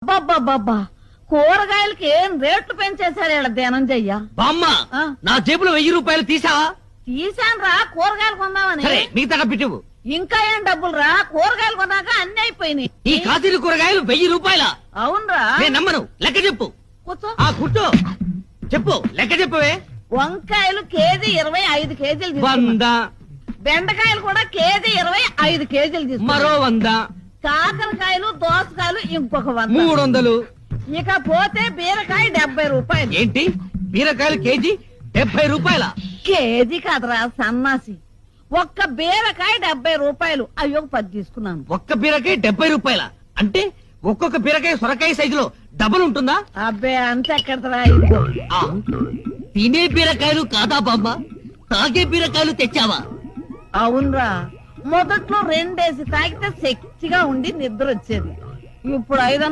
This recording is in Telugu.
అబ్బబ్బబ్బబ్బా కూరగాయలకి ఏం రేట్లు పెంచేశారు ఇలా ధనంజయ్య. బామ్మ నా జేబులో 1000 రూపాయలు తీసావా? తీసాను రా కూరగాయలు కొందామని. సరే మిగతా డబ్బిటివు. ఇంకా ఏం డబ్బులు రా, కూరగాయలు కొన్నాక అన్ని అయిపోయినాయి. ఈ కాశీలు కూరగాయలు 1000 రూపాయల? అవునరా. నేను నమ్మను, లెక్క చెప్పు. కూర్చో. కూర్చో చెప్పు, లెక్క చెప్పవే. వంకాయలు కేజీ 25 కేజీలు తీసుకున్నా. 100. బెండకాయలు కూడా కేజీ 25 కేజీలు తీసుకున్నా. మరో 100. కాకరకాయలు దోసకాయలు ఇంకొక 100. 300. ఇక పోతే బీరకాయ 70 రూపాయలు. ఏంటి బీరకాయలు కేజీ 70 రూపాయల? కేజీ కాదురా సన్నాసి, ఒక్క బీరకాయ 70 రూపాయలు. అయ్యో 10 తీసుకున్నాను. ఒక్క బీరకాయ 70 రూపాయల అంటే ఒక్కొక్క బీరకాయ సొరకాయ సైజులో డబల్ ఉంటుందా? అబ్బే అంతెక్కడరా. తినే బీరకాయలు కాదా బామ్మ, తాగే బీరకాయలు తెచ్చావా? అవునరా, మొదట్లో 2 తాగితే శక్తిగా ఉండి నిద్ర వచ్చేది. ఇప్పుడు 5